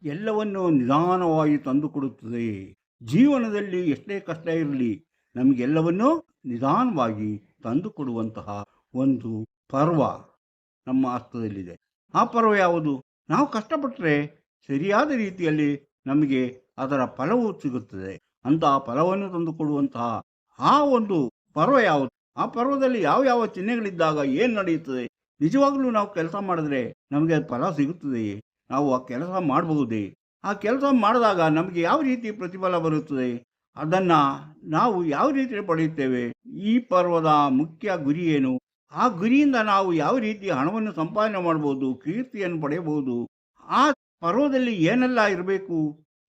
ಎಲ್ಲವನ್ನು ನಿಧಾನವಾಗಿ ತಂದುಕೊಡುತ್ತದೆ. ಜೀವನದಲ್ಲಿ ಎಷ್ಟೇ ಕಷ್ಟ ಇರಲಿ, ನಮಗೆಲ್ಲವನ್ನೂ ನಿಧಾನವಾಗಿ ತಂದುಕೊಡುವಂತಹ ಒಂದು ಪರ್ವ ನಮ್ಮ ಹಸ್ತದಲ್ಲಿದೆ. ಆ ಪರ್ವ ಯಾವುದು? ನಾವು ಕಷ್ಟಪಟ್ಟರೆ ಸರಿಯಾದ ರೀತಿಯಲ್ಲಿ ನಮಗೆ ಅದರ ಫಲವು ಸಿಗುತ್ತದೆ. ಅಂತಹ ಫಲವನ್ನು ತಂದುಕೊಡುವಂತಹ ಆ ಒಂದು ಪರ್ವ ಯಾವುದು? ಆ ಪರ್ವದಲ್ಲಿ ಯಾವ ಯಾವ ಚಿಹ್ನೆಗಳಿದ್ದಾಗ ಏನು ನಡೆಯುತ್ತದೆ? ನಿಜವಾಗಲೂ ನಾವು ಕೆಲಸ ಮಾಡಿದ್ರೆ ನಮಗೆ ಫಲ ಸಿಗುತ್ತದೆಯೇ? ನಾವು ಆ ಕೆಲಸ ಮಾಡಬಹುದೇ? ಆ ಕೆಲಸ ಮಾಡಿದಾಗ ನಮಗೆ ಯಾವ ರೀತಿ ಪ್ರತಿಫಲ ಬರುತ್ತದೆ? ಅದನ್ನು ನಾವು ಯಾವ ರೀತಿ ಪಡೆಯುತ್ತೇವೆ? ಈ ಪರ್ವದ ಮುಖ್ಯ ಗುರಿ ಏನು? ಆ ಗುರಿಯಿಂದ ನಾವು ಯಾವ ರೀತಿ ಹಣವನ್ನು ಸಂಪಾದನೆ ಮಾಡಬಹುದು, ಕೀರ್ತಿಯನ್ನು ಪಡೆಯಬಹುದು, ಆ ಪರ್ವದಲ್ಲಿ ಏನೆಲ್ಲ ಇರಬೇಕು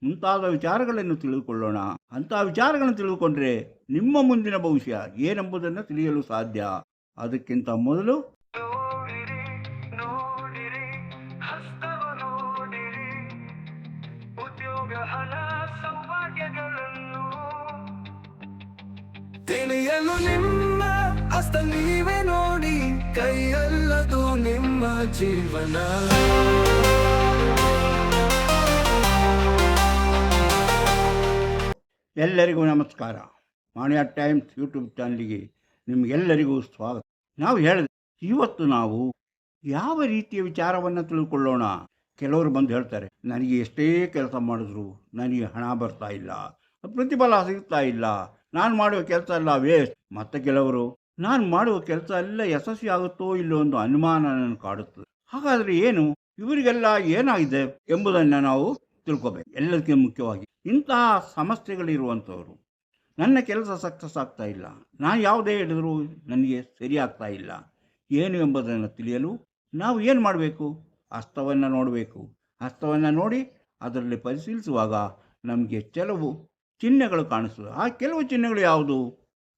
ಮುಂತಾದ ವಿಚಾರಗಳನ್ನು ತಿಳಿದುಕೊಳ್ಳೋಣ. ಅಂತಹ ವಿಚಾರಗಳನ್ನು ತಿಳಿದುಕೊಂಡ್ರೆ ನಿಮ್ಮ ಮುಂದಿನ ಭವಿಷ್ಯ ಏನೆಂಬುದನ್ನು ತಿಳಿಯಲು ಸಾಧ್ಯ. ಅದಕ್ಕಿಂತ ಮೊದಲು ತಿಳಿಯಲು ನಿಮ್ಮ ಹಸ್ತ ನೀವೇ ನೋಡಿ, ಕೈಯಲ್ಲದು ನಿಮ್ಮ ಜೀವನ. ಎಲ್ಲರಿಗೂ ನಮಸ್ಕಾರ. ಮಾಣಿಯ ಟೈಮ್ಸ್ ಯೂಟ್ಯೂಬ್ ಚಾನಲ್ಗೆ ನಿಮಗೆಲ್ಲರಿಗೂ ಸ್ವಾಗತ. ನಾವು ಹೇಳಿದೆ, ಇವತ್ತು ನಾವು ಯಾವ ರೀತಿಯ ವಿಚಾರವನ್ನು ತಿಳ್ಕೊಳ್ಳೋಣ. ಕೆಲವರು ಬಂದು ಹೇಳ್ತಾರೆ, ನನಗೆ ಎಷ್ಟೇ ಕೆಲಸ ಮಾಡಿದ್ರು ನನಗೆ ಹಣ ಬರ್ತಾ ಇಲ್ಲ, ಪ್ರತಿಫಲ ಸಿಗ್ತಾ ಇಲ್ಲ, ನಾನು ಮಾಡುವ ಕೆಲಸ ಎಲ್ಲ ವೇಸ್ಟ್. ಮತ್ತು ಕೆಲವರು, ನಾನು ಮಾಡುವ ಕೆಲಸ ಎಲ್ಲ ಯಶಸ್ವಿ ಆಗುತ್ತೋ ಇಲ್ಲೋ ಒಂದು ಅನುಮಾನ ನನಗೆ ಕಾಡುತ್ತದೆ. ಹಾಗಾದರೆ ಏನು, ಇವರಿಗೆಲ್ಲ ಏನಾಗಿದೆ ಎಂಬುದನ್ನು ನಾವು ತಿಳ್ಕೊಬೇಕು. ಎಲ್ಲದಕ್ಕಿಂತ ಮುಖ್ಯವಾಗಿ ಇಂತಹ ಸಮಸ್ಯೆಗಳಿರುವಂಥವರು, ನನ್ನ ಕೆಲಸ ಸಕ್ಸಸ್ ಆಗ್ತಾ ಇಲ್ಲ, ನಾನು ಯಾವುದೇ ಹೇಳಿದರೂ ನನಗೆ ಸರಿ ಆಗ್ತಾ ಇಲ್ಲ, ಏನು ಎಂಬುದನ್ನು ತಿಳಿಯಲು ನಾವು ಏನು ಮಾಡಬೇಕು? ಹಸ್ತವನ್ನು ನೋಡಬೇಕು. ಹಸ್ತವನ್ನು ನೋಡಿ ಅದರಲ್ಲಿ ಪರಿಶೀಲಿಸುವಾಗ ನಮಗೆ ಕೆಲವು ಚಿಹ್ನೆಗಳು ಕಾಣಿಸ್ತದೆ. ಆ ಕೆಲವು ಚಿಹ್ನೆಗಳು ಯಾವುದು?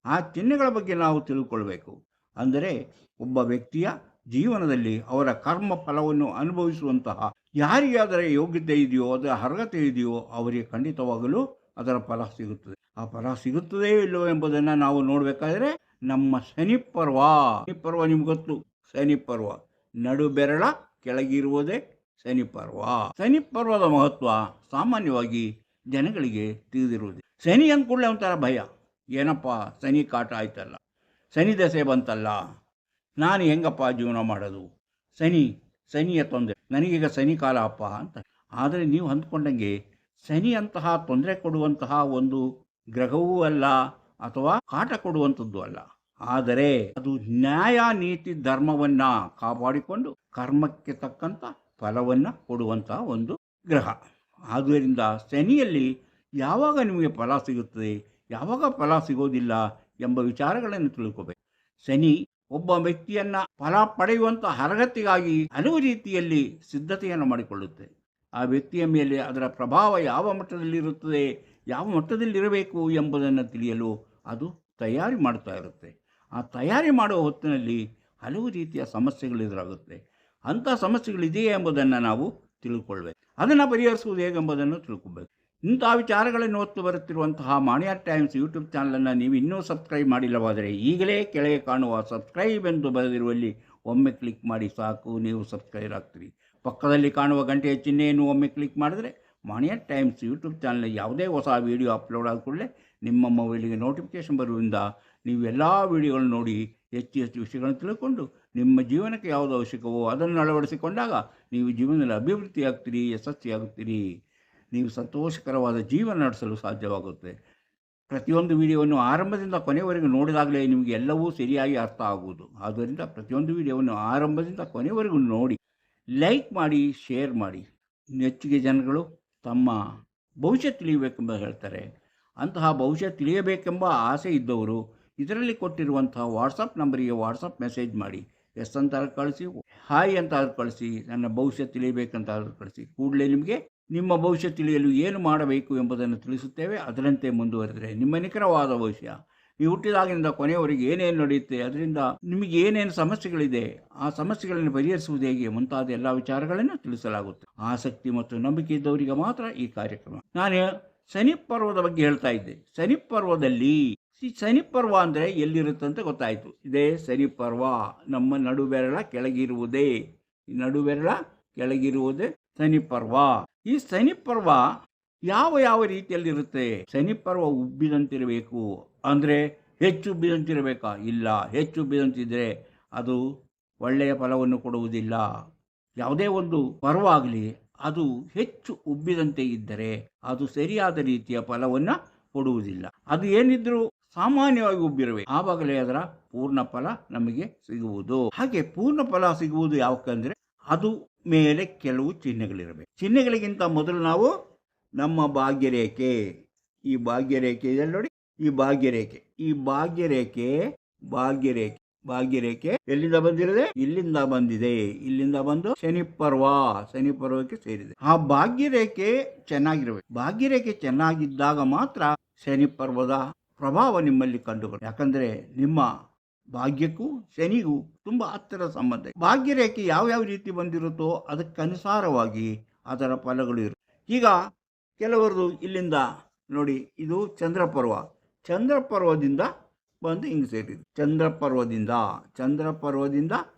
ಆ ಚಿಹ್ನೆಗಳ ಬಗ್ಗೆ ನಾವು ತಿಳ್ಕೊಳ್ಬೇಕು. ಅಂದರೆ ಒಬ್ಬ ವ್ಯಕ್ತಿಯ ಜೀವನದಲ್ಲಿ ಅವರ ಕರ್ಮ ಫಲವನ್ನು ಅನುಭವಿಸುವಂತಹ ಯಾರಿಗೆ ಅದರ ಯೋಗ್ಯತೆ ಇದೆಯೋ, ಅದರ ಅರ್ಹತೆ ಇದೆಯೋ, ಅವರಿಗೆ ಖಂಡಿತವಾಗಲೂ ಅದರ ಫಲ ಸಿಗುತ್ತದೆ. ಆ ಫಲ ಸಿಗುತ್ತದೆಯೋ ಇಲ್ಲವೋ ಎಂಬುದನ್ನು ನಾವು ನೋಡಬೇಕಾದ್ರೆ ನಮ್ಮ ಶನಿ ಪರ್ವ ನಿಮ್ಗೆ ಗೊತ್ತು. ಶನಿ ಪರ್ವ ನಡು ಬೆರಳ ಕೆಳಗಿರುವುದೇ ಶನಿ ಪರ್ವ. ಶನಿ ಪರ್ವದ ಮಹತ್ವ ಸಾಮಾನ್ಯವಾಗಿ ಜನಗಳಿಗೆ ತಿಳಿದಿರುವುದು. ಶನಿ ಅಂದ್ಕೂಡಲೇ ಒಂಥರ ಭಯ. ಏನಪ್ಪ ಶನಿ ಕಾಟ ಆಯ್ತಲ್ಲ, ಶನಿ ದಶೆ ಬಂತಲ್ಲ, ನಾನು ಹೆಂಗಪ್ಪ ಜೀವನ ಮಾಡೋದು, ಶನಿಯ ತೊಂದರೆ, ನನಗೀಗ ಶನಿ ಕಾಲ ಅಪ್ಪ ಅಂತ. ಆದರೆ ನೀವು ಅಂದ್ಕೊಂಡಂಗೆ ಶನಿ ಅಂತಹ ತೊಂದರೆ ಕೊಡುವಂತಹ ಒಂದು ಗ್ರಹವೂ ಅಲ್ಲ, ಅಥವಾ ಕಾಟ ಕೊಡುವಂಥದ್ದು ಅಲ್ಲ. ಆದರೆ ಅದು ನ್ಯಾಯ ನೀತಿ ಧರ್ಮವನ್ನು ಕಾಪಾಡಿಕೊಂಡು ಕರ್ಮಕ್ಕೆ ತಕ್ಕಂಥ ಫಲವನ್ನು ಕೊಡುವಂತಹ ಒಂದು ಗ್ರಹ. ಆದ್ದರಿಂದ ಶನಿಯಲ್ಲಿ ಯಾವಾಗ ನಿಮಗೆ ಫಲ ಸಿಗುತ್ತದೆ, ಯಾವಾಗ ಫಲ ಸಿಗೋದಿಲ್ಲ ಎಂಬ ವಿಚಾರಗಳನ್ನು ತಿಳ್ಕೋಬೇಕು. ಶನಿ ಒಬ್ಬ ವ್ಯಕ್ತಿಯನ್ನು ಫಲ ಪಡೆಯುವಂಥ ಅರ್ಹತೆಗಾಗಿ ಹಲವು ರೀತಿಯಲ್ಲಿ ಸಿದ್ಧತೆಯನ್ನು ಮಾಡಿಕೊಳ್ಳುತ್ತೆ. ಆ ವ್ಯಕ್ತಿಯ ಮೇಲೆ ಅದರ ಪ್ರಭಾವ ಯಾವ ಮಟ್ಟದಲ್ಲಿರುತ್ತದೆ, ಯಾವ ಮಟ್ಟದಲ್ಲಿರಬೇಕು ಎಂಬುದನ್ನು ತಿಳಿಯಲು ಅದು ತಯಾರಿ ಮಾಡ್ತಾ ಇರುತ್ತೆ. ಆ ತಯಾರಿ ಮಾಡುವ ಹೊತ್ತಿನಲ್ಲಿ ಹಲವು ರೀತಿಯ ಸಮಸ್ಯೆಗಳು ಎದುರಾಗುತ್ತೆ. ಅಂಥ ಸಮಸ್ಯೆಗಳಿದೆಯೇ ಎಂಬುದನ್ನು ನಾವು ತಿಳ್ಕೊಳ್ಬೇಕು. ಅದನ್ನು ಪರಿಹರಿಸುವುದು ಹೇಗೆಂಬುದನ್ನು ತಿಳ್ಕೊಬೇಕು. ಇಂಥ ವಿಚಾರಗಳನ್ನು ಹೊತ್ತು ಬರುತ್ತಿರುವಂತಹ ಮಾಣಿಯ ಟೈಮ್ಸ್ ಯೂಟ್ಯೂಬ್ ಚಾನಲನ್ನು ನೀವು ಇನ್ನೂ ಸಬ್ಸ್ಕ್ರೈಬ್ ಮಾಡಿಲ್ಲವಾದರೆ ಈಗಲೇ ಕೆಳಗೆ ಕಾಣುವ ಸಬ್ಸ್ಕ್ರೈಬ್ ಎಂದು ಬರೆದಿರುವಲ್ಲಿ ಒಮ್ಮೆ ಕ್ಲಿಕ್ ಮಾಡಿ ಸಾಕು, ನೀವು ಸಬ್ಸ್ಕ್ರೈಬ್ ಆಗ್ತೀರಿ. ಪಕ್ಕದಲ್ಲಿ ಕಾಣುವ ಗಂಟೆಯ ಚಿಹ್ನೆಯನ್ನು ಒಮ್ಮೆ ಕ್ಲಿಕ್ ಮಾಡಿದರೆ ಮಾಣಿಯ ಟೈಮ್ಸ್ ಯೂಟ್ಯೂಬ್ ಚಾನಲ್ ಯಾವುದೇ ಹೊಸ ವೀಡಿಯೋ ಅಪ್ಲೋಡ್ ಆದ ಕೂಡಲೇ ನಿಮ್ಮ ಮೊಬೈಲಿಗೆ ನೋಟಿಫಿಕೇಷನ್ ಬರುವುದರಿಂದ ನೀವು ಎಲ್ಲ ವೀಡಿಯೋಗಳನ್ನು ನೋಡಿ ಹೆಚ್ಚು ಹೆಚ್ಚು ವಿಷಯಗಳನ್ನು ತಿಳ್ಕೊಂಡು ನಿಮ್ಮ ಜೀವನಕ್ಕೆ ಯಾವುದು ಅವಶ್ಯಕವೋ ಅದನ್ನು ಅಳವಡಿಸಿಕೊಂಡಾಗ ನೀವು ಜೀವನದಲ್ಲಿ ಅಭಿವೃದ್ಧಿ ಆಗ್ತೀರಿ, ಯಶಸ್ವಿಯಾಗುತ್ತೀರಿ. ನೀವು ಸಂತೋಷಕರವಾದ ಜೀವನ ನಡೆಸಲು ಸಾಧ್ಯವಾಗುತ್ತೆ. ಪ್ರತಿಯೊಂದು ವಿಡಿಯೋವನ್ನು ಆರಂಭದಿಂದ ಕೊನೆಯವರೆಗೂ ನೋಡಿದಾಗಲೇ ನಿಮಗೆ ಎಲ್ಲವೂ ಸರಿಯಾಗಿ ಅರ್ಥ ಆಗುವುದು. ಆದ್ದರಿಂದ ಪ್ರತಿಯೊಂದು ವಿಡಿಯೋವನ್ನು ಆರಂಭದಿಂದ ಕೊನೆಯವರೆಗೂ ನೋಡಿ, ಲೈಕ್ ಮಾಡಿ, ಶೇರ್ ಮಾಡಿ. ಹೆಚ್ಚಿಗೆ ಜನಗಳು ತಮ್ಮ ಭವಿಷ್ಯ ತಿಳಿಯಬೇಕೆಂಬ ಹೇಳ್ತಾರೆ. ಅಂತಹ ಭವಿಷ್ಯ ತಿಳಿಯಬೇಕೆಂಬ ಆಸೆ ಇದ್ದವರು ಇದರಲ್ಲಿ ಕೊಟ್ಟಿರುವಂತಹ ವಾಟ್ಸಪ್ ನಂಬರಿಗೆ ವಾಟ್ಸಪ್ ಮೆಸೇಜ್ ಮಾಡಿ. ಎಸ್ ಅಂತ ಕಳಿಸಿ, ಹಾಯ್ ಅಂತ ಕಳಿಸಿ, ನನ್ನ ಭವಿಷ್ಯ ತಿಳಿಯಬೇಕಂತ ಕಳಿಸಿ. ಕೂಡಲೇ ನಿಮಗೆ ನಿಮ್ಮ ಭವಿಷ್ಯ ತಿಳಿಯಲು ಏನು ಮಾಡಬೇಕು ಎಂಬುದನ್ನು ತಿಳಿಸುತ್ತೇವೆ. ಅದರಂತೆ ಮುಂದುವರೆದರೆ ನಿಮ್ಮ ನಿಖರವಾದ ಭವಿಷ್ಯ, ನೀವು ಹುಟ್ಟಿದಾಗಿನಿಂದ ಕೊನೆಯವರೆಗೆ ಏನೇನು ನಡೆಯುತ್ತೆ, ಅದರಿಂದ ನಿಮಗೆ ಏನೇನು ಸಮಸ್ಯೆಗಳಿದೆ, ಆ ಸಮಸ್ಯೆಗಳನ್ನು ಪರಿಹರಿಸುವುದು ಹೇಗೆ ಮುಂತಾದ ಎಲ್ಲ ವಿಚಾರಗಳನ್ನು ತಿಳಿಸಲಾಗುತ್ತೆ. ಆಸಕ್ತಿ ಮತ್ತು ನಂಬಿಕೆ ಇದ್ದವರಿಗೆ ಮಾತ್ರ ಈ ಕಾರ್ಯಕ್ರಮ. ನಾನು ಶನಿ ಪರ್ವದ ಬಗ್ಗೆ ಹೇಳ್ತಾ ಇದ್ದೆ. ಶನಿ ಪರ್ವದಲ್ಲಿ ಶನಿ ಪರ್ವ ಅಂದರೆ ಎಲ್ಲಿರುತ್ತೆ ಅಂತ ಗೊತ್ತಾಯಿತು. ಇದೇ ಶನಿ ಪರ್ವ ನಮ್ಮ ನಡುಬೆರಳ ಕೆಳಗಿರುವುದೇ ಶನಿ ಪರ್ವ. ಈ ಶನಿ ಪರ್ವ ಯಾವ ಯಾವ ರೀತಿಯಲ್ಲಿರುತ್ತೆ? ಶನಿ ಪರ್ವ ಉಬ್ಬಿದಂತಿರಬೇಕು ಅಂದರೆ ಹೆಚ್ಚು ಉಬ್ಬಿದಂತಿರಬೇಕಾ? ಇಲ್ಲ, ಹೆಚ್ಚು ಉಬ್ಬಿದಂತಿದ್ದರೆ ಅದು ಒಳ್ಳೆಯ ಫಲವನ್ನು ಕೊಡುವುದಿಲ್ಲ. ಯಾವುದೇ ಒಂದು ಪರ್ವ ಆಗಲಿ, ಅದು ಹೆಚ್ಚು ಉಬ್ಬಿದಂತೆ ಇದ್ದರೆ ಅದು ಸರಿಯಾದ ರೀತಿಯ ಫಲವನ್ನು ಕೊಡುವುದಿಲ್ಲ. ಅದು ಏನಿದ್ರೂ ಸಾಮಾನ್ಯವಾಗಿ ಉಬ್ಬಿರಬೇಕು, ಆವಾಗಲೇ ಅದರ ಪೂರ್ಣ ಫಲ ನಮಗೆ ಸಿಗುವುದು. ಹಾಗೆ ಪೂರ್ಣ ಫಲ ಸಿಗುವುದು ಯಾವಕ್ಕಂದ್ರೆ ಅದು ಮೇಲೆ ಕೆಲವು ಚಿಹ್ನೆಗಳಿರಬೇಕು. ಚಿಹ್ನೆಗಳಿಗಿಂತ ಮೊದಲು ನಾವು ನಮ್ಮ ಭಾಗ್ಯರೇಖೆ, ಈ ಭಾಗ್ಯರೇಖೆ ಇದೆ ನೋಡಿ, ಈ ಭಾಗ್ಯರೇಖೆ ಎಲ್ಲಿಂದ ಬಂದಿರದೆ? ಇಲ್ಲಿಂದ ಬಂದಿದೆ. ಇಲ್ಲಿಂದ ಬಂದು ಶನಿ ಪರ್ವಕ್ಕೆ ಸೇರಿದೆ. ಆ ಭಾಗ್ಯರೇಖೆ ಚೆನ್ನಾಗಿರಬೇಕು. ಭಾಗ್ಯರೇಖೆ ಚೆನ್ನಾಗಿದ್ದಾಗ ಮಾತ್ರ ಶನಿ ಪರ್ವದ ಪ್ರಭಾವ ನಿಮ್ಮಲ್ಲಿ ಕಂಡುಬರುತ್ತೆ. ಯಾಕಂದ್ರೆ ನಿಮ್ಮ ಭಾಗ್ಯಕ್ಕೂ ಶನಿಗೂ ತುಂಬಾ ಹತ್ತಿರ ಸಂಬಂಧ. ಭಾಗ್ಯರೇಖೆ ಯಾವ ರೀತಿ ಬಂದಿರುತ್ತೋ ಅದಕ್ಕನುಸಾರವಾಗಿ ಅದರ ಫಲಗಳು ಇರುತ್ತೆ. ಈಗ ಕೆಲವರದು ಇಲ್ಲಿಂದ ನೋಡಿ, ಇದು ಚಂದ್ರಪರ್ವದಿಂದ ಬಂದು ಹಿಂಗೆ ಸೇರಿದೆ. ಚಂದ್ರಪರ್ವದಿಂದ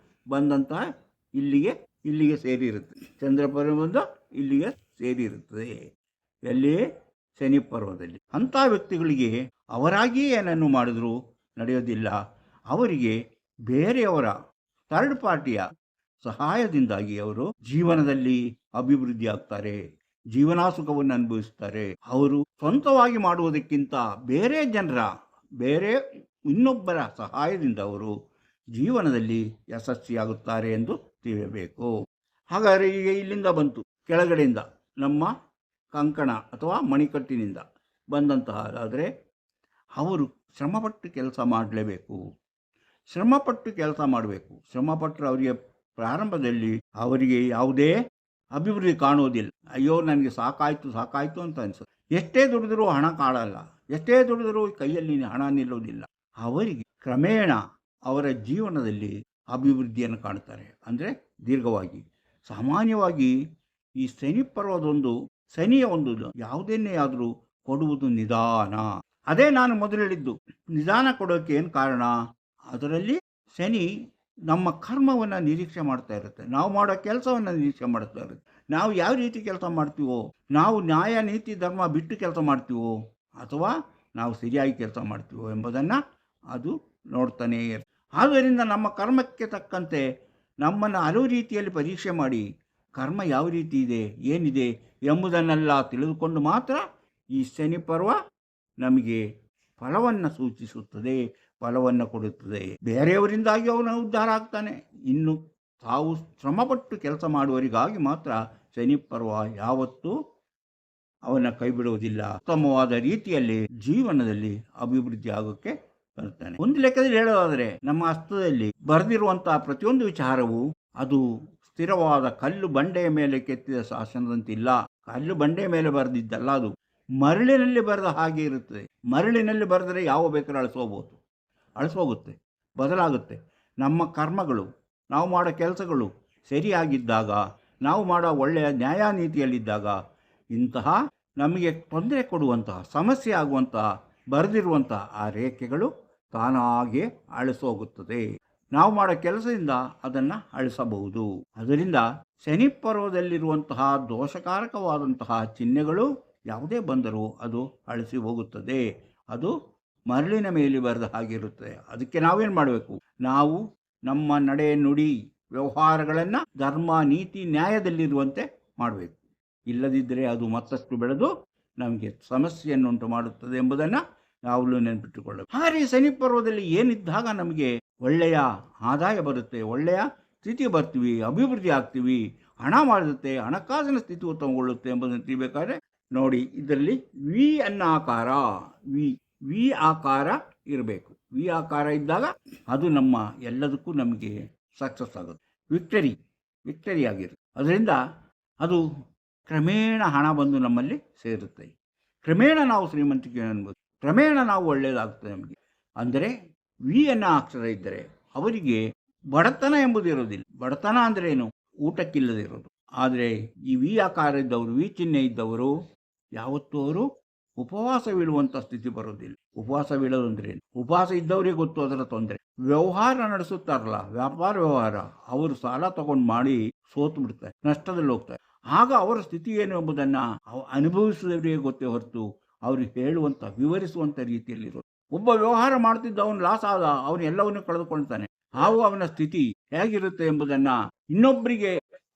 ಬಂದಂತಹ ಇಲ್ಲಿಗೆ ಸೇರಿರುತ್ತೆ. ಚಂದ್ರಪರ್ವದಿಂದ ಇಲ್ಲಿಗೆ ಸೇರಿರುತ್ತದೆ. ಎಲ್ಲಿ? ಶನಿ ಪರ್ವದಲ್ಲಿ. ಅಂಥ ವ್ಯಕ್ತಿಗಳಿಗೆ ಅವರಾಗಿಯೇ ಏನನ್ನು ಮಾಡಿದ್ರು ನಡೆಯೋದಿಲ್ಲ. ಅವರಿಗೆ ಬೇರೆಯವರ ಥರ್ಡ್ ಪಾರ್ಟಿಯ ಸಹಾಯದಿಂದಾಗಿ ಅವರು ಜೀವನದಲ್ಲಿ ಅಭಿವೃದ್ಧಿ ಆಗ್ತಾರೆ, ಜೀವನಾಸುಖವನ್ನು ಅನುಭವಿಸ್ತಾರೆ. ಅವರು ಸ್ವಂತವಾಗಿ ಮಾಡುವುದಕ್ಕಿಂತ ಬೇರೆ ಇನ್ನೊಬ್ಬರ ಸಹಾಯದಿಂದ ಅವರು ಜೀವನದಲ್ಲಿ ಯಶಸ್ವಿಯಾಗುತ್ತಾರೆ ಎಂದು ತಿಳಿಯಬೇಕು. ಹಾಗಾದರೆ ಈಗ ಇಲ್ಲಿಂದ ಬಂತು, ಕೆಳಗಡೆಯಿಂದ ನಮ್ಮ ಕಂಕಣ ಅಥವಾ ಮಣಿಕಟ್ಟಿನಿಂದ ಬಂದಂತಹ ಆದರೆ ಅವರು ಶ್ರಮಪಟ್ಟು ಕೆಲಸ ಮಾಡಲೇಬೇಕು. ಶ್ರಮಪಟ್ಟರೆ ಅವರಿಗೆ ಪ್ರಾರಂಭದಲ್ಲಿ ಅವರಿಗೆ ಯಾವುದೇ ಅಭಿವೃದ್ಧಿ ಕಾಣುವುದಿಲ್ಲ. ಅಯ್ಯೋ ನನಗೆ ಸಾಕಾಯ್ತು ಅಂತ ಅನಿಸುತ್ತೆ. ಎಷ್ಟೇ ದುಡಿದರೂ ಹಣ ಕಾಣಲ್ಲ, ಎಷ್ಟೇ ದುಡಿದರೂ ಕೈಯಲ್ಲಿ ಹಣ ನಿಲ್ಲುವುದಿಲ್ಲ. ಅವರಿಗೆ ಕ್ರಮೇಣ ಅವರ ಜೀವನದಲ್ಲಿ ಅಭಿವೃದ್ಧಿಯನ್ನು ಕಾಣ್ತಾರೆ, ಅಂದರೆ ದೀರ್ಘವಾಗಿ. ಸಾಮಾನ್ಯವಾಗಿ ಈ ಶನಿಯ ಒಂದು ಯಾವುದನ್ನೇ ಆದರೂ ಕೊಡುವುದು ನಿಧಾನ. ಅದೇ ನಾನು ಮೊದಲು ಹೇಳಿದ್ದು, ನಿಧಾನ ಕೊಡೋಕೆ ಏನು ಕಾರಣ? ಅದರಲ್ಲಿ ಶನಿ ನಮ್ಮ ಕರ್ಮವನ್ನು ನಿರೀಕ್ಷೆ ಮಾಡ್ತಾ ಇರುತ್ತೆ, ನಾವು ಮಾಡೋ ಕೆಲಸವನ್ನು ನಿರೀಕ್ಷೆ ಮಾಡ್ತಾ ಇರುತ್ತೆ. ನಾವು ಯಾವ ರೀತಿ ಕೆಲಸ ಮಾಡ್ತೀವೋ, ನಾವು ನ್ಯಾಯ ನೀತಿ ಧರ್ಮ ಬಿಟ್ಟು ಕೆಲಸ ಮಾಡ್ತೀವೋ ಅಥವಾ ನಾವು ಸರಿಯಾಗಿ ಕೆಲಸ ಮಾಡ್ತೀವೋ ಎಂಬುದನ್ನು ಅದು ನೋಡ್ತಾನೇ ಇರುತ್ತೆ. ಆದ್ದರಿಂದ ನಮ್ಮ ಕರ್ಮಕ್ಕೆ ತಕ್ಕಂತೆ ನಮ್ಮನ್ನು ಹಲವು ರೀತಿಯಲ್ಲಿ ಪರೀಕ್ಷೆ ಮಾಡಿ ಕರ್ಮ ಯಾವ ರೀತಿ ಇದೆ, ಏನಿದೆ ಎಂಬುದನ್ನೆಲ್ಲ ತಿಳಿದುಕೊಂಡು ಮಾತ್ರ ಈ ಶನಿ ಪರ್ವ ನಮಗೆ ಫಲವನ್ನು ಸೂಚಿಸುತ್ತದೆ, ಫಲವನ್ನು ಕೊಡುತ್ತದೆ. ಬೇರೆಯವರಿಂದಾಗಿ ಅವನ ಉದ್ಧಾರ ಆಗ್ತಾನೆ. ಇನ್ನು ತಾವು ಶ್ರಮಪಟ್ಟು ಕೆಲಸ ಮಾಡುವವರಿಗಾಗಿ ಮಾತ್ರ ಶನಿ ಪರ್ವ ಯಾವತ್ತೂ ಅವನ ಕೈ ಬಿಡುವುದಿಲ್ಲ. ಉತ್ತಮವಾದ ರೀತಿಯಲ್ಲಿ ಜೀವನದಲ್ಲಿ ಅಭಿವೃದ್ಧಿ ಆಗೋಕ್ಕೆ ಬರ್ತಾನೆ. ಒಂದು ಲೆಕ್ಕದಲ್ಲಿ ಹೇಳೋದಾದರೆ, ನಮ್ಮ ಹಸ್ತದಲ್ಲಿ ಬರೆದಿರುವಂತಹ ಪ್ರತಿಯೊಂದು ವಿಚಾರವು ಅದು ಸ್ಥಿರವಾದ ಕಲ್ಲು ಬಂಡೆಯ ಮೇಲೆ ಕೆತ್ತಿದ ಶಾಸನದಂತಿಲ್ಲ. ಕಲ್ಲು ಬಂಡೆಯ ಮೇಲೆ ಬರೆದಿದ್ದಲ್ಲ, ಅದು ಮರಳಿನಲ್ಲಿ ಬರೆದ ಹಾಗೆ ಇರುತ್ತದೆ. ಮರಳಿನಲ್ಲಿ ಬರೆದರೆ ಯಾವ ಬೇಕಾದ್ರೂ ಅಳಿಸೋಗುತ್ತೆ, ಬದಲಾಗುತ್ತೆ. ನಮ್ಮ ಕರ್ಮಗಳು, ನಾವು ಮಾಡೋ ಕೆಲಸಗಳು ಸರಿಯಾಗಿದ್ದಾಗ, ನಾವು ಮಾಡೋ ಒಳ್ಳೆಯ ನ್ಯಾಯ ನೀತಿಯಲ್ಲಿದ್ದಾಗ ಇಂತಹ ನಮಗೆ ತೊಂದರೆ ಕೊಡುವಂತಹ, ಸಮಸ್ಯೆ ಆಗುವಂತಹ ಬರೆದಿರುವಂತಹ ಆ ರೇಖೆಗಳು ತಾನಾಗೆ ಅಳಿಸೋಗುತ್ತದೆ. ನಾವು ಮಾಡೋ ಕೆಲಸದಿಂದ ಅದನ್ನು ಅಳಿಸಬಹುದು. ಅದರಿಂದ ಶನಿ ಪರ್ವದಲ್ಲಿರುವಂತಹ ದೋಷಕಾರಕವಾದಂತಹ ಚಿಹ್ನೆಗಳು ಯಾವುದೇ ಬಂದರೂ ಅದು ಅಳಿಸಿ ಹೋಗುತ್ತದೆ. ಅದು ಮರಳಿನ ಮೇಲೆ ಬರೆದ ಹಾಗಿರುತ್ತೆ. ಅದಕ್ಕೆ ನಾವೇನು ಮಾಡಬೇಕು? ನಾವು ನಮ್ಮ ನಡೆ, ನುಡಿ, ವ್ಯವಹಾರಗಳನ್ನು ಧರ್ಮ, ನೀತಿ, ನ್ಯಾಯದಲ್ಲಿರುವಂತೆ ಮಾಡಬೇಕು. ಇಲ್ಲದಿದ್ದರೆ ಅದು ಮತ್ತಷ್ಟು ಬೆಳೆದು ನಮಗೆ ಸಮಸ್ಯೆಯನ್ನುಂಟು ಮಾಡುತ್ತದೆ ಎಂಬುದನ್ನು ಯಾವಾಗಲೂ ನೆನಪಿಟ್ಟುಕೊಳ್ಳಬೇಕು. ಹಾಗೆ ಶನಿ ಪರ್ವದಲ್ಲಿ ಏನಿದ್ದಾಗ ನಮಗೆ ಒಳ್ಳೆಯ ಆದಾಯ ಬರುತ್ತೆ, ಒಳ್ಳೆಯ ಸ್ಥಿತಿ ಬರ್ತೀವಿ, ಅಭಿವೃದ್ಧಿ ಆಗ್ತೀವಿ, ಹಣ ಮಾಡುತ್ತೆ, ಹಣಕಾಸಿನ ಸ್ಥಿತಿ ಉತ್ತಮಗೊಳ್ಳುತ್ತೆ ಎಂಬುದನ್ನು ತಿಳಿಬೇಕಾದ್ರೆ ನೋಡಿ, ಇದರಲ್ಲಿ ವಿ ಆಕಾರ ಇರಬೇಕು. ವಿ ಆಕಾರ ಇದ್ದಾಗ ಅದು ನಮ್ಮ ಎಲ್ಲದಕ್ಕೂ ನಮಗೆ ಸಕ್ಸಸ್ ಆಗುತ್ತೆ, ವಿಕ್ಟರಿ ಆಗಿರುತ್ತೆ. ಅದರಿಂದ ಅದು ಕ್ರಮೇಣ ಹಣ ಬಂದು ನಮ್ಮಲ್ಲಿ ಸೇರುತ್ತೆ. ಕ್ರಮೇಣ ನಾವು ಶ್ರೀಮಂತಿಕೆ ಅನ್ಬೋದು, ಕ್ರಮೇಣ ನಾವು ಒಳ್ಳೆಯದಾಗ್ತದೆ ನಮಗೆ. ಅಂದರೆ ವಿ ಅನ್ನೋ ಅಕ್ಷರ ಇದ್ದರೆ ಅವರಿಗೆ ಬಡತನ ಎಂಬುದು ಇರೋದಿಲ್ಲ. ಬಡತನ ಅಂದರೆ ಏನು? ಊಟಕ್ಕಿಲ್ಲದೆ ಇರೋದು. ಆದರೆ ಈ ವಿ ಆಕಾರ ಇದ್ದವರು, ವಿ ಚಿಹ್ನೆ ಇದ್ದವರು ಯಾವತ್ತೂ ಅವರು ಉಪವಾಸ ಬೀಳುವಂಥ ಸ್ಥಿತಿ ಬರೋದಿಲ್ಲ. ಉಪವಾಸ ಬೀಳೋದು ಅಂದ್ರೆ ಏನು? ಉಪವಾಸ ಇದ್ದವರಿಗೆ ಗೊತ್ತು ಅದರ ತೊಂದರೆ. ವ್ಯವಹಾರ ನಡೆಸುತ್ತಾರಲ್ಲ, ವ್ಯಾಪಾರ ವ್ಯವಹಾರ, ಅವರು ಸಾಲ ತಗೊಂಡು ಮಾಡಿ ಸೋತು ಬಿಡ್ತಾರೆ, ನಷ್ಟದಲ್ಲಿ ಹೋಗ್ತಾರೆ. ಆಗ ಅವರ ಸ್ಥಿತಿ ಏನು ಎಂಬುದನ್ನು ಅನುಭವಿಸಿದವರಿಗೆ ಗೊತ್ತೇ ಹೊರತು ಅವ್ರಿಗೆ ಹೇಳುವಂಥ ವಿವರಿಸುವಂಥ ರೀತಿಯಲ್ಲಿರೋದು. ಒಬ್ಬ ವ್ಯವಹಾರ ಮಾಡ್ತಿದ್ದ ಅವನು ಲಾಸ್ ಆದ, ಅವನು ಎಲ್ಲವನ್ನೂ ಕಳೆದುಕೊಳ್ತಾನೆ. ಹಾಗೂ ಅವನ ಸ್ಥಿತಿ ಹೇಗಿರುತ್ತೆ ಎಂಬುದನ್ನು ಇನ್ನೊಬ್ಬರಿಗೆ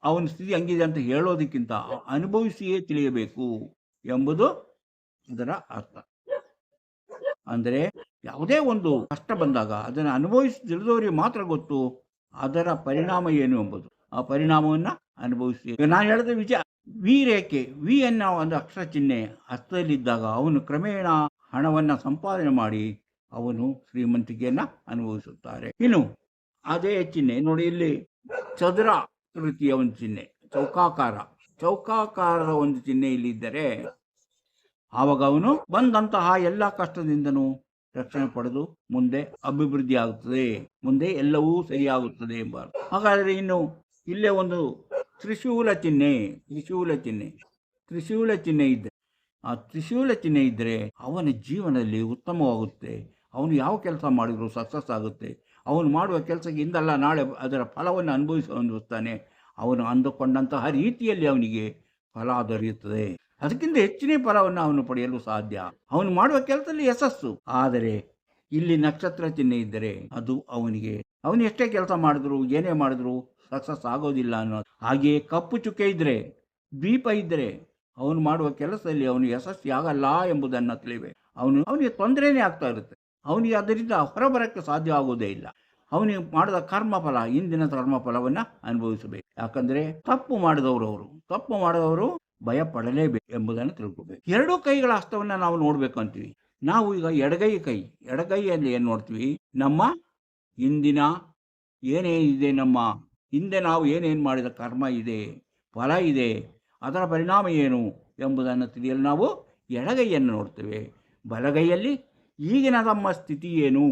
ಅವನ ಸ್ಥಿತಿ ಹಂಗಿದೆ ಅಂತ ಹೇಳೋದಕ್ಕಿಂತ ಅನುಭವಿಸಿಯೇ ತಿಳಿಯಬೇಕು ಎಂಬುದು ಅದರ ಅರ್ಥ. ಅಂದರೆ ಯಾವುದೇ ಒಂದು ಕಷ್ಟ ಬಂದಾಗ ಅದನ್ನು ಅನುಭವಿಸಿ ತಿಳಿದವರಿಗೆ ಮಾತ್ರ ಗೊತ್ತು ಅದರ ಪರಿಣಾಮ ಏನು ಎಂಬುದು. ಆ ಪರಿಣಾಮವನ್ನು ಅನುಭವಿಸಿ. ನಾನು ಹೇಳಿದ ವಿಚಾರ ವಿ ರೇಖೆ, ವಿ ಅನ್ನೋ ಒಂದು ಅಕ್ಷರ ಚಿಹ್ನೆ ಹಸ್ತದಲ್ಲಿದ್ದಾಗ ಅವನು ಕ್ರಮೇಣ ಹಣವನ್ನು ಸಂಪಾದನೆ ಮಾಡಿ ಅವನು ಶ್ರೀಮಂತಿಕೆಯನ್ನು ಅನುಭವಿಸುತ್ತಾರೆ. ಇನ್ನು ಅದೇ ಚಿಹ್ನೆ ನೋಡಿ, ಇಲ್ಲಿ ಚದುರ ರೀತಿಯ ಒಂದು ಚಿಹ್ನೆ, ಚೌಕಾಕಾರದ ಒಂದು ಚಿಹ್ನೆ ಇಲ್ಲಿದ್ದರೆ ಆವಾಗ ಅವನು ಬಂದಂತಹ ಎಲ್ಲ ಕಷ್ಟದಿಂದನೂ ರಕ್ಷಣೆ ಪಡೆದು ಮುಂದೆ ಅಭಿವೃದ್ಧಿ ಆಗುತ್ತದೆ, ಮುಂದೆ ಎಲ್ಲವೂ ಸರಿಯಾಗುತ್ತದೆ ಎಂಬ. ಹಾಗಾದರೆ ಇನ್ನು ಇಲ್ಲೇ ಒಂದು ತ್ರಿಶೂಲ ಚಿಹ್ನೆ ಇದ್ದರೆ, ಆ ತ್ರಿಶೂಲ ಚಿಹ್ನೆ ಇದ್ದರೆ ಅವನ ಜೀವನದಲ್ಲಿ ಉತ್ತಮವಾಗುತ್ತೆ. ಅವನು ಯಾವ ಕೆಲಸ ಮಾಡಿದರೂ ಸಕ್ಸಸ್ ಆಗುತ್ತೆ. ಅವನು ಮಾಡುವ ಕೆಲಸಕ್ಕೆ ಇಂದಲ್ಲ ನಾಳೆ ಅದರ ಫಲವನ್ನು ಅನುಭವಿಸ್ತಾನೆ. ಅವನು ಅಂದುಕೊಂಡಂತಹ ರೀತಿಯಲ್ಲಿ ಅವನಿಗೆ ಫಲ ದೊರೆಯುತ್ತದೆ. ಅದಕ್ಕಿಂತ ಹೆಚ್ಚಿನ ಫಲವನ್ನು ಅವನು ಪಡೆಯಲು ಸಾಧ್ಯ. ಅವನು ಮಾಡುವ ಕೆಲಸದಲ್ಲಿ ಯಶಸ್ಸು. ಆದರೆ ಇಲ್ಲಿ ನಕ್ಷತ್ರ ಚಿಹ್ನೆ ಇದ್ದರೆ ಅದು ಅವನು ಎಷ್ಟೇ ಕೆಲಸ ಮಾಡಿದ್ರು ಏನೇ ಮಾಡಿದ್ರು ಸಕ್ಸಸ್ ಆಗೋದಿಲ್ಲ ಅನ್ನೋದು. ಹಾಗೆಯೇ ಕಪ್ಪು ಚುಕ್ಕೆ ಇದ್ದರೆ, ದೀಪ ಇದ್ದರೆ ಅವನು ಮಾಡುವ ಕೆಲಸದಲ್ಲಿ ಅವನು ಯಶಸ್ವಿಯಾಗಲ್ಲ ಎಂಬುದನ್ನು ತಿಳಿಯಬೇಕು. ಅವನಿಗೆ ತೊಂದರೆನೇ ಆಗ್ತಾ ಇರುತ್ತೆ. ಅವನಿಗೆ ಅದರಿಂದ ಹೊರಬರೋಕ್ಕೆ ಸಾಧ್ಯ ಆಗೋದೇ ಇಲ್ಲ. ಅವನಿಗೆ ಮಾಡಿದ ಕರ್ಮಫಲ, ಇಂದಿನ ಕರ್ಮಫಲವನ್ನು ಅನುಭವಿಸಬೇಕು. ಯಾಕಂದರೆ ತಪ್ಪು ಮಾಡಿದವರು ಭಯ ಪಡಲೇಬೇಕು ಎಂಬುದನ್ನು ತಿಳ್ಕೊಬೇಕು. ಎರಡೂ ಕೈಗಳ ಹಸ್ತವನ್ನು ನಾವು ನೋಡಬೇಕು ಅಂತೀವಿ. ನಾವು ಈಗ ಎಡಗೈಯಲ್ಲಿ ಏನು ನೋಡ್ತೀವಿ? ನಮ್ಮ ಇಂದಿನ ಏನೇನಿದೆ, ನಮ್ಮ ಹಿಂದೆ ನಾವು ಏನೇನು ಮಾಡಿದ ಕರ್ಮ ಇದೆ, ಫಲ ಇದೆ, ಅದರ ಪರಿಣಾಮ ಏನು ಎಂಬುದನ್ನು ತಿಳಿಯಲು ನಾವು ಎಡಗೈಯನ್ನು ನೋಡ್ತೇವೆ. ಬಲಗೈಯಲ್ಲಿ ಈಗಿನ ನಮ್ಮ ಸ್ಥಿತಿ ಏನು,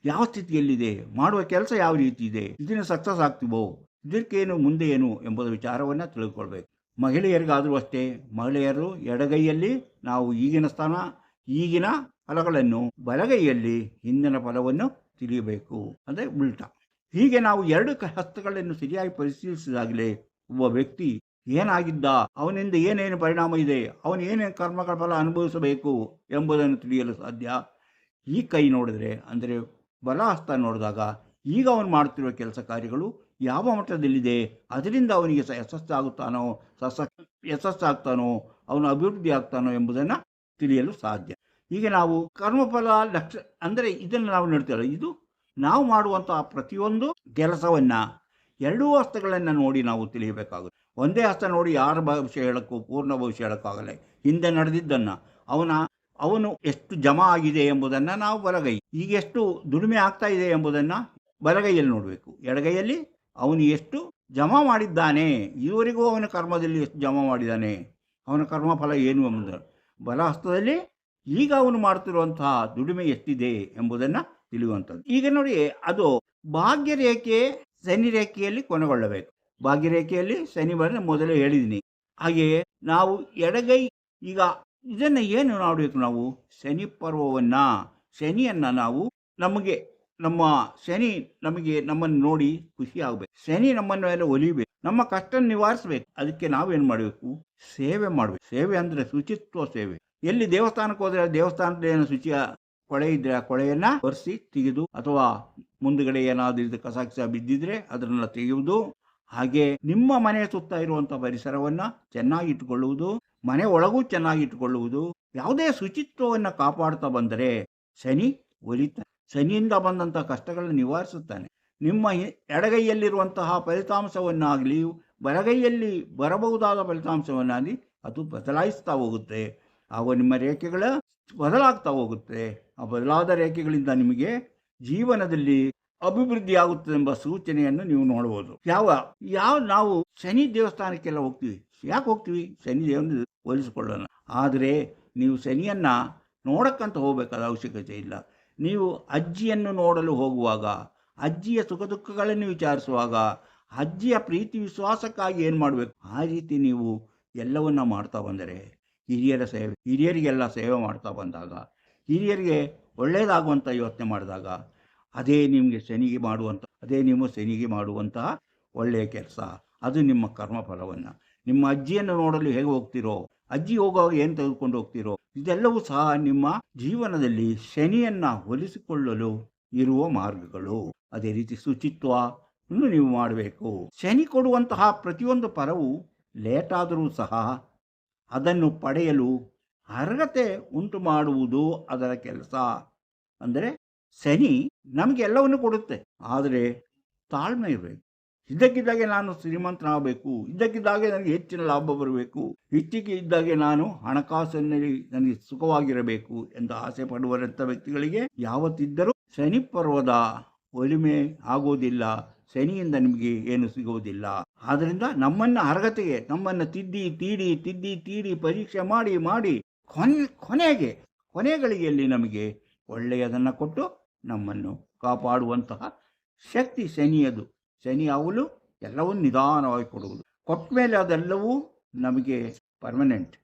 ಯಾವ ಸ್ಥಿತಿಯಲ್ಲಿದೆ, ಮಾಡುವ ಕೆಲಸ ಯಾವ ರೀತಿ ಇದೆ, ಇದನ್ನು ಸಕ್ಸಸ್ ಆಗ್ತೀವೋ, ಇದಕ್ಕೇನು ಮುಂದೆ ಏನು ಎಂಬುದು ವಿಚಾರವನ್ನು ತಿಳ್ಕೊಳ್ಬೇಕು. ಮಹಿಳೆಯರಿಗಾದರೂ ಅಷ್ಟೇ, ಮಹಿಳೆಯರು ಎಡಗೈಯಲ್ಲಿ ನಾವು ಈಗಿನ ಸ್ಥಾನ, ಈಗಿನ ಫಲಗಳನ್ನು, ಬಲಗೈಯಲ್ಲಿ ಹಿಂದಿನ ಫಲವನ್ನು ತಿಳಿಯಬೇಕು, ಅಂದರೆ ಉಲ್ಟಾ. ಹೀಗೆ ನಾವು ಎರಡು ಹಸ್ತಗಳನ್ನು ಸರಿಯಾಗಿ ಪರಿಶೀಲಿಸಿದಾಗಲೇ ಒಬ್ಬ ವ್ಯಕ್ತಿ ಏನಾಗಿದ್ದ, ಅವನಿಂದ ಏನೇನು ಪರಿಣಾಮ ಇದೆ, ಅವನು ಏನೇನು ಕರ್ಮಗಳ ಫಲ ಅನುಭವಿಸಬೇಕು ಎಂಬುದನ್ನು ತಿಳಿಯಲು ಸಾಧ್ಯ. ಈ ಕೈ ನೋಡಿದ್ರೆ, ಅಂದರೆ ಬಲ ಹಸ್ತ ನೋಡಿದಾಗ ಈಗ ಅವನು ಮಾಡ್ತಿರುವ ಕೆಲಸ ಕಾರ್ಯಗಳು ಯಾವ ಮಟ್ಟದಲ್ಲಿದೆ, ಅದರಿಂದ ಅವನಿಗೆ ಯಶಸ್ಸಾಗ್ತಾನೋ ಅವನು ಅಭಿವೃದ್ಧಿ ಆಗ್ತಾನೋ ಎಂಬುದನ್ನು ತಿಳಿಯಲು ಸಾಧ್ಯ. ಈಗ ನಾವು ಕರ್ಮಫಲ ಅಂದರೆ ಇದನ್ನು ನಾವು ನೋಡ್ತೀವಲ್ಲ, ಇದು ನಾವು ಮಾಡುವಂತಹ ಪ್ರತಿಯೊಂದು ಕೆಲಸವನ್ನು ಎರಡೂ ಹಸ್ತಗಳನ್ನು ನೋಡಿ ನಾವು ತಿಳಿಯಬೇಕಾಗುತ್ತೆ. ಒಂದೇ ಹಸ್ತ ನೋಡಿ ಯಾರ ಭವಿಷ್ಯ ಹೇಳೋಕ್ಕೂ, ಪೂರ್ಣ ಭವಿಷ್ಯ ಹೇಳೋಕ್ಕಾಗಲ್ಲ. ಹಿಂದೆ ನಡೆದಿದ್ದನ್ನು ಅವನು ಎಷ್ಟು ಜಮಾ ಆಗಿದೆ ಎಂಬುದನ್ನು ನಾವು ಬಲಗೈ, ಈಗ ಎಷ್ಟು ದುಡಿಮೆ ಆಗ್ತಾ ಇದೆ ಎಂಬುದನ್ನು ಬಲಗೈಯಲ್ಲಿ ನೋಡಬೇಕು. ಎಡಗೈಯಲ್ಲಿ ಅವನು ಎಷ್ಟು ಜಮಾ ಮಾಡಿದ್ದಾನೆ, ಇದುವರೆಗೂ ಅವನ ಕರ್ಮದಲ್ಲಿ ಎಷ್ಟು ಜಮಾ ಮಾಡಿದ್ದಾನೆ, ಅವನ ಕರ್ಮಫಲ ಏನು ಎಂಬುದು. ಬಲ ಹಸ್ತದಲ್ಲಿ ಈಗ ಅವನು ಮಾಡ್ತಿರುವಂತಹ ದುಡಿಮೆ ಎಷ್ಟಿದೆ ಎಂಬುದನ್ನು ತಿಳಿಯುವಂಥದ್ದು. ಈಗ ನೋಡಿ, ಅದು ಭಾಗ್ಯರೇಖೆ ಶನಿ ರೇಖೆಯಲ್ಲಿ ಕೊನೆಗೊಳ್ಳಬೇಕು. ಭಾಗ್ಯರೇಖೆಯಲ್ಲಿ ಶನಿ ಬರ ಮೊದಲೇ ಹೇಳಿದ್ದೀನಿ. ಹಾಗೆಯೇ ನಾವು ಎಡಗೈ, ಈಗ ಇದನ್ನು ಏನು ನೋಡಬೇಕು ನಾವು? ಶನಿ ಪರ್ವವನ್ನು, ಶನಿಯನ್ನು ನಾವು ನಮ್ಮನ್ನು ನೋಡಿ ಖುಷಿ ಆಗಬೇಕು. ಶನಿ ನಮ್ಮನ್ನು ಎಲ್ಲ ಒಲಿಬೇಕು, ನಮ್ಮ ಕಷ್ಟ ನಿವಾರಿಸಬೇಕು. ಅದಕ್ಕೆ ನಾವೇನು ಮಾಡಬೇಕು? ಸೇವೆ ಮಾಡಬೇಕು. ಸೇವೆ ಅಂದರೆ ಶುಚಿತ್ವ ಸೇವೆ. ಎಲ್ಲಿ ದೇವಸ್ಥಾನಕ್ಕೆ ಹೋದರೆ ದೇವಸ್ಥಾನದ ಏನು ಶುಚಿಯ ಕೊಳೆ ಇದ್ದರೆ ಆ ಕೊಳೆಯನ್ನು ಒರೆಸಿ ತೆಗೆದು, ಅಥವಾ ಮುಂದುಗಡೆ ಏನಾದರೂ ಕಸ ಬಿದ್ದಿದ್ರೆ ಅದನ್ನೆಲ್ಲ ತೆಗೆಯುವುದು. ಹಾಗೆ ನಿಮ್ಮ ಮನೆ ಸುತ್ತ ಇರುವಂಥ ಪರಿಸರವನ್ನು ಚೆನ್ನಾಗಿ ಇಟ್ಟುಕೊಳ್ಳುವುದು, ಮನೆ ಒಳಗೂ ಚೆನ್ನಾಗಿ ಇಟ್ಟುಕೊಳ್ಳುವುದು. ಯಾವುದೇ ಶುಚಿತ್ವವನ್ನು ಕಾಪಾಡ್ತಾ ಬಂದರೆ ಶನಿ ಒಲಿತಾನೆ. ಶನಿಯಿಂದ ಬಂದಂಥ ಕಷ್ಟಗಳನ್ನು ನಿವಾರಿಸುತ್ತಾನೆ. ನಿಮ್ಮ ಎಡಗೈಯಲ್ಲಿರುವಂತಹ ಫಲಿತಾಂಶವನ್ನಾಗಲಿ, ಬಲಗೈಯಲ್ಲಿ ಬರಬಹುದಾದ ಫಲಿತಾಂಶವನ್ನಾಗಲಿ ಅದು ಬದಲಾಯಿಸ್ತಾ ಹೋಗುತ್ತೆ. ಆಗ ನಿಮ್ಮ ರೇಖೆಗಳು ಬದಲಾಗ್ತಾ ಹೋಗುತ್ತೆ. ಆ ಬದಲಾದ ರೇಖೆಗಳಿಂದ ನಿಮಗೆ ಜೀವನದಲ್ಲಿ ಅಭಿವೃದ್ಧಿ ಆಗುತ್ತದೆ ಎಂಬ ಸೂಚನೆಯನ್ನು ನೀವು ನೋಡ್ಬೋದು. ನಾವು ಶನಿ ದೇವಸ್ಥಾನಕ್ಕೆಲ್ಲ ಹೋಗ್ತೀವಿ. ಯಾಕೆ ಹೋಗ್ತೀವಿ? ಶನಿ ದೇವನ ಹೋಲಿಸಿಕೊಳ್ಳೋಣ. ಆದರೆ ನೀವು ಶನಿಯನ್ನು ನೋಡಕ್ಕಂತ ಹೋಗಬೇಕಾದ ಅವಶ್ಯಕತೆ ಇಲ್ಲ. ನೀವು ಅಜ್ಜಿಯನ್ನು ನೋಡಲು ಹೋಗುವಾಗ, ಅಜ್ಜಿಯ ಸುಖ ದುಃಖಗಳನ್ನು ವಿಚಾರಿಸುವಾಗ, ಅಜ್ಜಿಯ ಪ್ರೀತಿ ವಿಶ್ವಾಸಕ್ಕಾಗಿ ಏನು ಮಾಡಬೇಕು ಆ ರೀತಿ ನೀವು ಎಲ್ಲವನ್ನ ಮಾಡ್ತಾ ಬಂದರೆ, ಹಿರಿಯರಿಗೆಲ್ಲ ಸೇವೆ ಮಾಡ್ತಾ ಬಂದಾಗ, ಹಿರಿಯರಿಗೆ ಒಳ್ಳೆಯದಾಗುವಂಥ ಯೋಚನೆ ಮಾಡಿದಾಗ, ಅದೇ ನೀವು ಶನಿಗೆ ಮಾಡುವಂತಹ ಒಳ್ಳೆಯ ಕೆಲಸ. ಅದು ನಿಮ್ಮ ಕರ್ಮಫಲವನ್ನು ನಿಮ್ಮ ಅಜ್ಜಿಯನ್ನು ನೋಡಲು ಹೇಗೆ ಹೋಗ್ತಿರೋ, ಅಜ್ಜಿ ಹೋಗುವಾಗ ಏನು ತೆಗೆದುಕೊಂಡು ಹೋಗ್ತಿರೋ, ಇದೆಲ್ಲವೂ ಸಹ ನಿಮ್ಮ ಜೀವನದಲ್ಲಿ ಶನಿಯನ್ನು ಒಲಿಸಿಕೊಳ್ಳಲು ಇರುವ ಮಾರ್ಗಗಳು. ಅದೇ ರೀತಿ ಶುಚಿತ್ವವನ್ನು ನೀವು ಮಾಡಬೇಕು. ಶನಿ ಕೊಡುವಂತಹ ಪ್ರತಿಯೊಂದು ಫಲವು ಲೇಟ್ ಆದರೂ ಸಹ ಅದನ್ನು ಪಡೆಯಲು ಅರ್ಹತೆ ಉಂಟು ಮಾಡುವುದು ಅದರ ಕೆಲಸ. ಅಂದರೆ ಶನಿ ನಮಗೆ ಎಲ್ಲವನ್ನು ಕೊಡುತ್ತೆ, ಆದರೆ ತಾಳ್ಮೆ ಇರಬೇಕು. ಇದ್ದಕ್ಕಿದ್ದಾಗೆ ನಾನು ಶ್ರೀಮಂತನಾಗಬೇಕು, ಇದ್ದಕ್ಕಿದ್ದಾಗೆ ನನಗೆ ಹೆಚ್ಚಿನ ಲಾಭ ಬರಬೇಕು, ಇದ್ದಕ್ಕಿದ್ದಾಗೆ ನಾನು ಹಣಕಾಸಿನಲ್ಲಿ ನನಗೆ ಸುಖವಾಗಿರಬೇಕು ಎಂದು ಆಸೆ ಪಡುವಂಥ ವ್ಯಕ್ತಿಗಳಿಗೆ ಯಾವತ್ತಿದ್ದರೂ ಶನಿ ಪರ್ವದ ಒಲಿಮೆ ಆಗೋದಿಲ್ಲ, ಶನಿಯಿಂದ ನಿಮಗೆ ಏನು ಸಿಗುವುದಿಲ್ಲ. ಆದ್ದರಿಂದ ನಮ್ಮನ್ನು ಅರ್ಹತೆಗೆ ನಮ್ಮನ್ನು ತಿದ್ದಿ ಪರೀಕ್ಷೆ ಮಾಡಿ ಕೊನೆ ಗಳಿಗೆಯಲ್ಲಿ ನಮಗೆ ಒಳ್ಳೆಯದನ್ನು ಕೊಟ್ಟು ನಮ್ಮನ್ನು ಕಾಪಾಡುವಂತಹ ಶಕ್ತಿ ಶನಿಯದು. ಶನಿ ಅವಳು ಎಲ್ಲವನ್ನೂ ನಿಧಾನವಾಗಿ ಕೊಡುವುದು. ಕೊಟ್ಟ ಮೇಲೆ ಅದೆಲ್ಲವೂ ನಮಗೆ ಪರ್ಮನೆಂಟ್,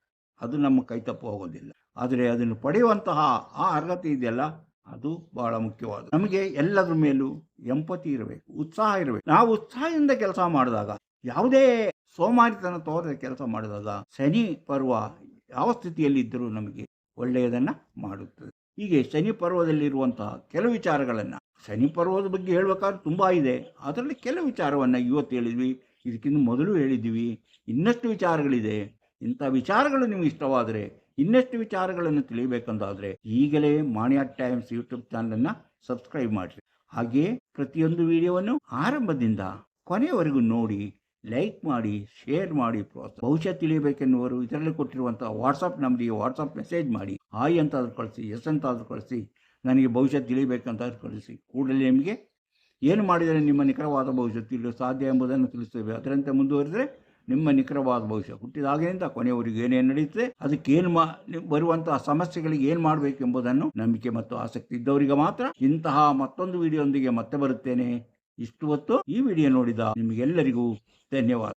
ಅದು ನಮ್ಮ ಕೈ ತಪ್ಪು ಹೋಗೋದಿಲ್ಲ. ಆದರೆ ಅದನ್ನು ಪಡೆಯುವಂತಹ ಆ ಅರ್ಹತೆ ಇದೆಯಲ್ಲ, ಅದು ಬಹಳ ಮುಖ್ಯವಾದ. ನಮಗೆ ಎಲ್ಲದರ ಮೇಲೂ ಎಂಪತಿ ಇರಬೇಕು, ಉತ್ಸಾಹ ಇರಬೇಕು. ನಾವು ಉತ್ಸಾಹದಿಂದ ಕೆಲಸ ಮಾಡಿದಾಗ, ಯಾವುದೇ ಸೋಮಾರಿತನ ತೋರದ ಕೆಲಸ ಮಾಡಿದಾಗ ಶನಿ ಪರ್ವ ಯಾವ ಸ್ಥಿತಿಯಲ್ಲಿದ್ದರೂ ನಮಗೆ ಒಳ್ಳೆಯದನ್ನು ಮಾಡುತ್ತದೆ. ಹೀಗೆ ಶನಿ ಪರ್ವದಲ್ಲಿರುವಂತಹ ಕೆಲವು ವಿಚಾರಗಳನ್ನು, ಶನಿ ಪರ್ವದ ಬಗ್ಗೆ ಹೇಳಬೇಕಾದ್ರೆ ತುಂಬ ಇದೆ, ಅದರಲ್ಲಿ ಕೆಲವು ವಿಚಾರವನ್ನು ಇವತ್ತು ಹೇಳಿದ್ವಿ, ಇದಕ್ಕಿಂತ ಮೊದಲು ಹೇಳಿದ್ವಿ. ಇನ್ನಷ್ಟು ವಿಚಾರಗಳಿದೆ. ಇಂಥ ವಿಚಾರಗಳು ನಿಮಗೆ ಇಷ್ಟವಾದರೆ, ಇನ್ನಷ್ಟು ವಿಚಾರಗಳನ್ನು ತಿಳಿಯಬೇಕಂತಾದರೆ ಈಗಲೇ ಮಾಣಿಯ ಟೈಮ್ಸ್ ಯೂಟ್ಯೂಬ್ ಚಾನಲನ್ನು ಸಬ್ಸ್ಕ್ರೈಬ್ ಮಾಡಿರಿ. ಹಾಗೆಯೇ ಪ್ರತಿಯೊಂದು ವಿಡಿಯೋವನ್ನು ಆರಂಭದಿಂದ ಕೊನೆಯವರೆಗೂ ನೋಡಿ, ಲೈಕ್ ಮಾಡಿ, ಶೇರ್ ಮಾಡಿ ಪ್ರೋತ್ಸಾಹ. ಭವಿಷ್ಯ ತಿಳಿಯಬೇಕೆನ್ನುವರು ಇದರಲ್ಲಿ ಕೊಟ್ಟಿರುವಂಥ ವಾಟ್ಸಪ್ ನಂಬರಿಗೆ ವಾಟ್ಸಪ್ ಮೆಸೇಜ್ ಮಾಡಿ. ಹಾಯ್ ಅಂತಾದರೂ ಕಳಿಸಿ, ಎಸ್ ಅಂತಾದರೂ ಕಳಿಸಿ, ನನಗೆ ಭವಿಷ್ಯ ತಿಳಿಯಬೇಕಂತಾದ್ರೂ ಕಳಿಸಿ. ಕೂಡಲೇ ನಿಮಗೆ ಏನು ಮಾಡಿದರೆ ನಿಮ್ಮ ನಿಖರವಾದ ಭವಿಷ್ಯ ತಿಳಿಯಲು ಸಾಧ್ಯ ಎಂಬುದನ್ನು ತಿಳಿಸ್ತೇವೆ. ಅದರಂತೆ ಮುಂದುವರಿದರೆ ನಿಮ್ಮ ನಿಖರವಾದ ಭವಿಷ್ಯ ಹುಟ್ಟಿದಾಗಿನಿಂದ ಕೊನೆಯವರೆಗೂ ಏನೇನು ನಡೆಯುತ್ತೆ, ಅದಕ್ಕೇನು ಬರುವಂತಹ ಸಮಸ್ಯೆಗಳಿಗೆ ಏನು ಮಾಡಬೇಕು ಎಂಬುದನ್ನು ನಂಬಿಕೆ ಮತ್ತು ಆಸಕ್ತಿ ಇದ್ದವರಿಗೆ ಮಾತ್ರ. ಇಂತಹ ಮತ್ತೊಂದು ವಿಡಿಯೋದೊಂದಿಗೆ ಮತ್ತೆ ಬರುತ್ತೇನೆ. ಇಷ್ಟು ಹೊತ್ತು ಈ ವಿಡಿಯೋ ನೋಡಿದ ನಿಮಗೆಲ್ಲರಿಗೂ ಧನ್ಯವಾದ.